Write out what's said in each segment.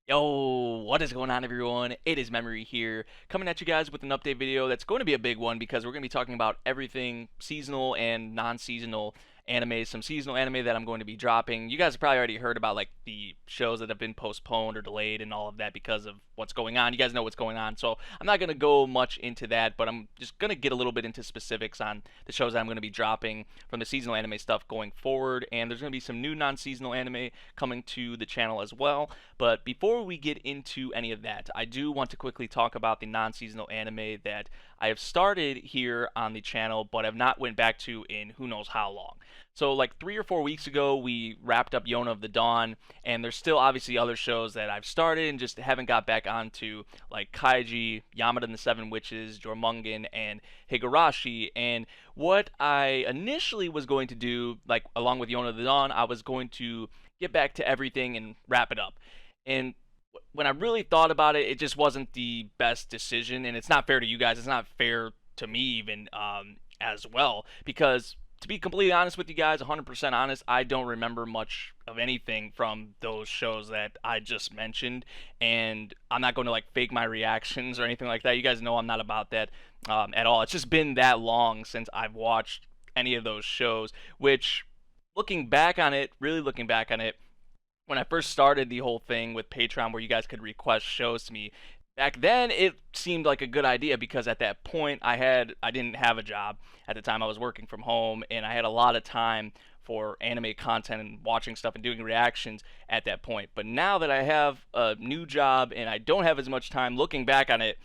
Yo, what is going on, everyone? It is Memory here, coming at you guys with an update video that's going to be a big one because we're going to be talking about everything seasonal and non-seasonal anime, some seasonal anime that I'm going to be dropping. You guys have probably already heard about like the shows that have been postponed or delayed and all of that because of what's going on. You guys know what's going on, so I'm not going to go much into that, but I'm just going to get a little bit into specifics on the shows that I'm going to be dropping from the seasonal anime stuff going forward, and there's going to be some new non-seasonal anime coming to the channel as well. But before we get into any of that, I do want to quickly talk about the non-seasonal anime that I have started here on the channel, but have not went back to in who knows how long. So like 3 or 4 weeks ago, we wrapped up Yona of the Dawn, and there's still obviously other shows that I've started and just haven't got back onto, like Kaiji, Yamada and the Seven Witches, Jormungand, and Higurashi. And what I initially was going to do, like along with Yona of the Dawn, I was going to get back to everything and wrap it up. And when I really thought about it, it just wasn't the best decision, and it's not fair to you guys. It's not fair to me even as well, because to be completely honest with you guys, 100% honest, I don't remember much of anything from those shows that I just mentioned, and I'm not going to like fake my reactions or anything like that. You guys know I'm not about that at all. It's just been that long since I've watched any of those shows, which looking back on it, really looking back on it, when I first started the whole thing with Patreon where you guys could request shows to me, back then it seemed like a good idea because at that point I didn't have a job. At the time I was working from home and I had a lot of time for anime content and watching stuff and doing reactions at that point. But now that I have a new job and I don't have as much time, looking back on it,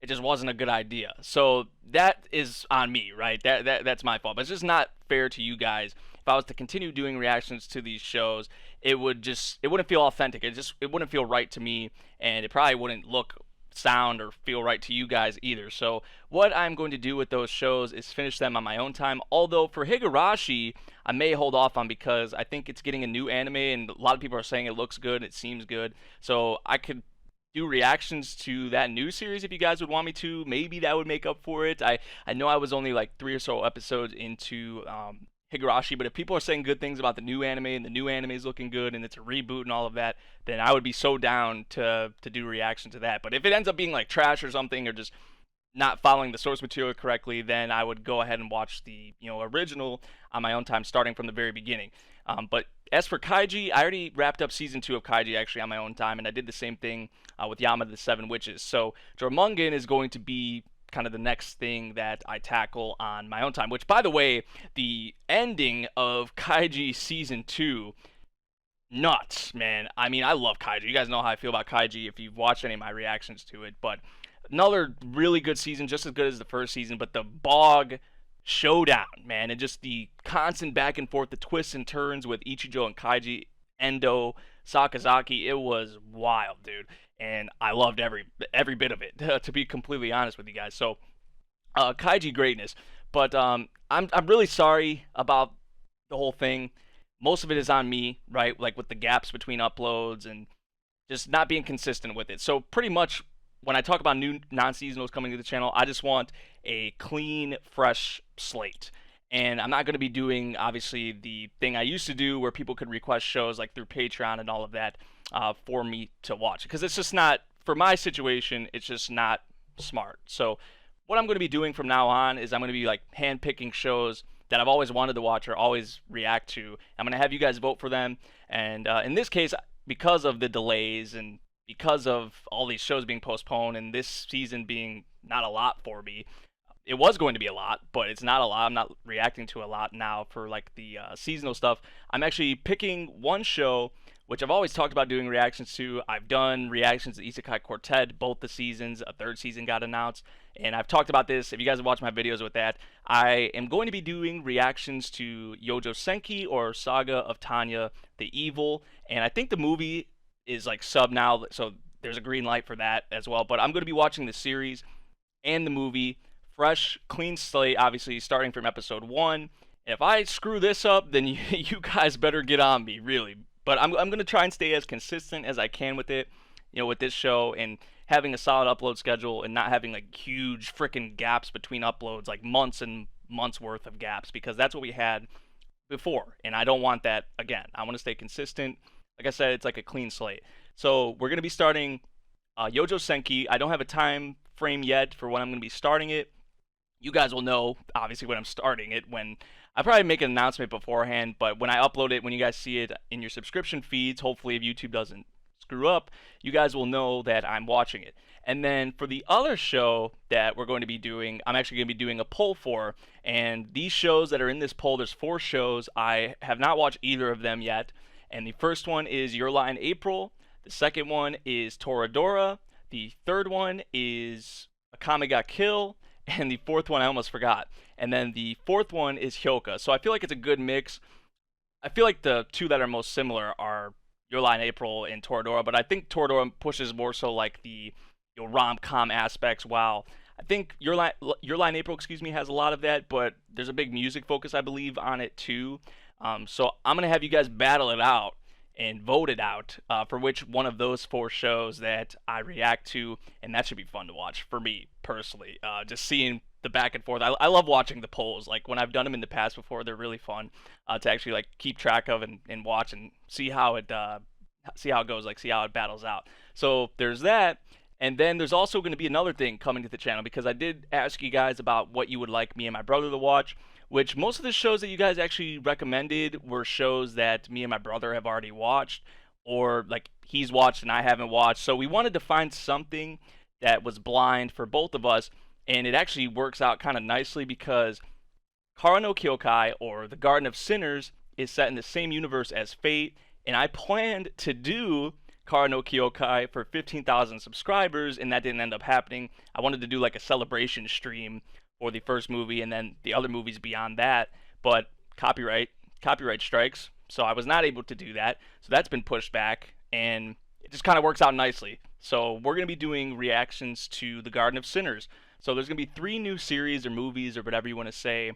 it just wasn't a good idea. So that is on me, right? That's my fault. But it's just not fair to you guys. If I was to continue doing reactions to these shows, it wouldn't feel authentic. It wouldn't feel right to me, and it probably wouldn't look, sound, or feel right to you guys either. So what I'm going to do with those shows is finish them on my own time. Although for Higurashi, I may hold off on because I think it's getting a new anime, and a lot of people are saying it looks good, it seems good. So I could do reactions to that new series if you guys would want me to. Maybe that would make up for it. I know I was only like 3 or so episodes into Higurashi, but if people are saying good things about the new anime and the new anime is looking good and it's a reboot and all of that, then I would be so down to do reaction to that. But if it ends up being like trash or something, or just not following the source material correctly, then I would go ahead and watch the original on my own time, starting from the very beginning. But as for Kaiji, I already wrapped up season 2 of Kaiji actually on my own time, and I did the same thing with Yamada the Seven Witches. So Jormungand is going to be kind of the next thing that I tackle on my own time. Which, by the way, the ending of Kaiji season 2, nuts, man. I mean, I love Kaiji. You guys know how I feel about Kaiji if you've watched any of my reactions to it. But another really good season, just as good as the first season. But the Bog showdown, man, and just the constant back and forth, the twists and turns with Ichijo and Kaiji, Endo, Sakazaki, it was wild, dude. And I loved every bit of it, to be completely honest with you guys. So, Kaiji greatness. But I'm really sorry about the whole thing. Most of it is on me, right? Like with the gaps between uploads and just not being consistent with it. So pretty much when I talk about new non-seasonals coming to the channel, I just want a clean, fresh slate. And I'm not going to be doing, obviously, the thing I used to do where people could request shows like through Patreon and all of that for me to watch. Because it's just not, for my situation, it's just not smart. So what I'm going to be doing from now on is I'm going to be like hand-picking shows that I've always wanted to watch or always react to. I'm going to have you guys vote for them. And in this case, because of the delays and because of all these shows being postponed and this season being not a lot for me, it was going to be a lot, but it's not a lot. I'm not reacting to a lot now for like the seasonal stuff. I'm actually picking one show which I've always talked about doing reactions to. I've done reactions to Isekai Quartet, both the seasons. A third season got announced, and I've talked about this. If you guys have watched my videos with that, I am going to be doing reactions to Yojo Senki, or Saga of Tanya the Evil, and I think the movie is like sub now, so there's a green light for that as well. But I'm going to be watching the series and the movie, fresh, clean slate, obviously starting from episode 1. If I screw this up, then you guys better get on me, really. But I'm going to try and stay as consistent as I can with it, with this show, and having a solid upload schedule and not having like huge freaking gaps between uploads, like months and months worth of gaps, because that's what we had before, and I don't want that again. I want to stay consistent. Like I said, it's like a clean slate. So we're gonna be starting Yojo Senki. I don't have a time frame yet for when I'm gonna be starting it. You guys will know obviously when I'm starting it. When I probably make an announcement beforehand, but when I upload it, when you guys see it in your subscription feeds, hopefully if YouTube doesn't screw up, you guys will know that I'm watching it. And then for the other show that we're going to be doing, I'm actually going to be doing a poll for. And these shows that are in this poll, there's 4 shows. I have not watched either of them yet. And the first one is Your Lie in April. The second one is Toradora. The third one is Akame ga Kill. And the fourth one I almost forgot. And then the fourth one is Hyoka. So I feel like it's a good mix. I feel like the two that are most similar are Your Lie in April and Toradora, but I think Toradora pushes more so like the rom-com aspects, while I think Your Lie in April, excuse me, has a lot of that, but there's a big music focus, I believe, on it too. So I'm gonna have you guys battle it out and vote it out for which one of those 4 shows that I react to, and that should be fun to watch for me personally. Just seeing the back and forth. I love watching the polls. Like when I've done them in the past before, they're really fun to actually like keep track of and watch and see how it goes, like see how it battles out. So there's that. And then there's also going to be another thing coming to the channel, because I did ask you guys about what you would like me and my brother to watch, which most of the shows that you guys actually recommended were shows that me and my brother have already watched, or like he's watched and I haven't watched. So we wanted to find something that was blind for both of us, and it actually works out kind of nicely because Kara no Kyokai, or the Garden of Sinners, is set in the same universe as Fate, and I planned to do Kara no Kyokai for 15,000 subscribers, and that didn't end up happening. I wanted to do like a celebration stream for the first movie and then the other movies beyond that, but copyright strikes, so I was not able to do that. So that's been pushed back, and it just kind of works out nicely. So we're going to be doing reactions to The Garden of Sinners. So there's going to be 3 new series or movies or whatever you want to say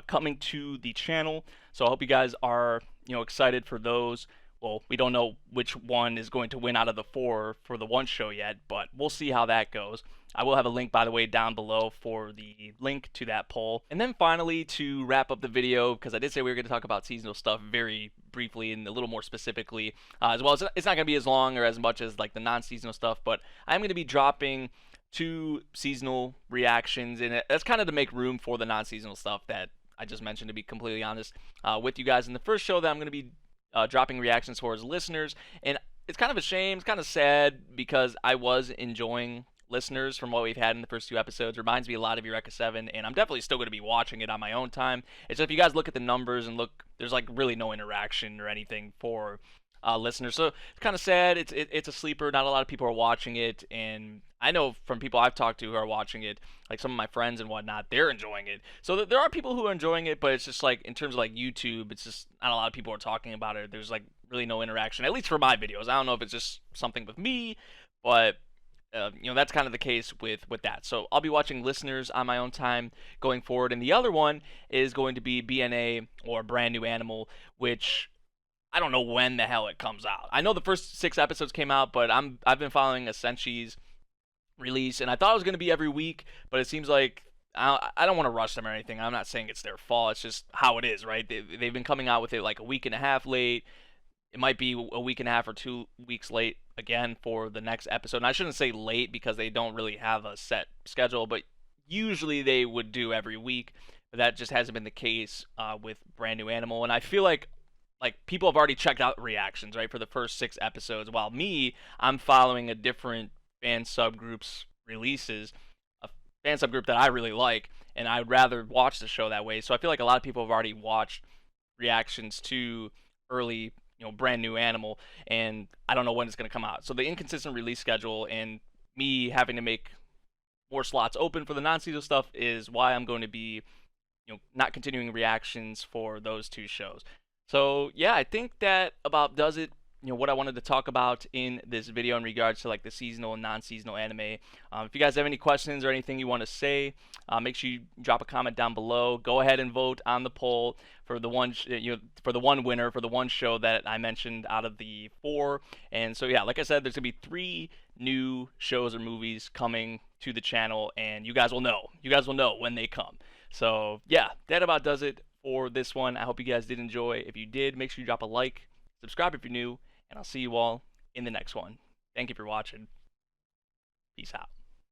coming to the channel. So I hope you guys are excited for those. Well, we don't know which one is going to win out of the 4 for the one show yet, but we'll see how that goes. I will have a link, by the way, down below for the link to that poll. And then finally, to wrap up the video, because I did say we were going to talk about seasonal stuff very briefly and a little more specifically, as well. It's not going to be as long or as much as like the non-seasonal stuff, but I'm going to be dropping 2 seasonal reactions, and that's kind of to make room for the non-seasonal stuff that I just mentioned, to be completely honest with you guys. In the first show that I'm going to be dropping reactions for as listeners, and it's kind of a shame, it's kind of sad, because I was enjoying listeners from what we've had in the first 2 episodes. Reminds me a lot of Eureka 7, and I'm definitely still going to be watching it on my own time. It's just if you guys look at the numbers and look, there's like really no interaction or anything for listeners, so it's kind of sad. It's a sleeper. Not a lot of people are watching it, and I know from people I've talked to who are watching it, like some of my friends and whatnot, they're enjoying it. So there are people who are enjoying it, but it's just like in terms of like YouTube, it's just not a lot of people are talking about it. There's like really no interaction, at least for my videos. I don't know if it's just something with me, but that's kind of the case with that. So I'll be watching listeners on my own time going forward, and the other one is going to be BNA, or Brand New Animal, which I don't know when the hell it comes out. I know the first 6 episodes came out, but I've been following Essenti's release, and I thought it was going to be every week, but it seems like I don't want to rush them or anything. I'm not saying it's their fault. It's just how it is, right? They've been coming out with it like a week and a half late. It might be a week and a half or 2 weeks late again for the next episode. And I shouldn't say late because they don't really have a set schedule, but usually they would do every week. But that just hasn't been the case with Brand New Animal, and I feel like people have already checked out reactions, right, for the first 6 episodes, while I'm following a different fan subgroup's releases, a fan subgroup that I really like, and I'd rather watch the show that way. So I feel like a lot of people have already watched reactions to early, Brand New Animal, and I don't know when it's going to come out. So the inconsistent release schedule and me having to make more slots open for the non-seasonal stuff is why I'm going to be, not continuing reactions for those 2 shows. So yeah, I think that about does it. What I wanted to talk about in this video in regards to like the seasonal and non-seasonal anime. If you guys have any questions or anything you want to say, make sure you drop a comment down below. Go ahead and vote on the poll for the one for the one winner for the one show that I mentioned out of the 4. And so yeah, like I said, there's gonna be 3 new shows or movies coming to the channel, and you guys will know. You guys will know when they come. So yeah, that about does it for this one. I hope you guys did enjoy. If you did, make sure you drop a like, subscribe if you're new, and I'll see you all in the next one. Thank you for watching. Peace out.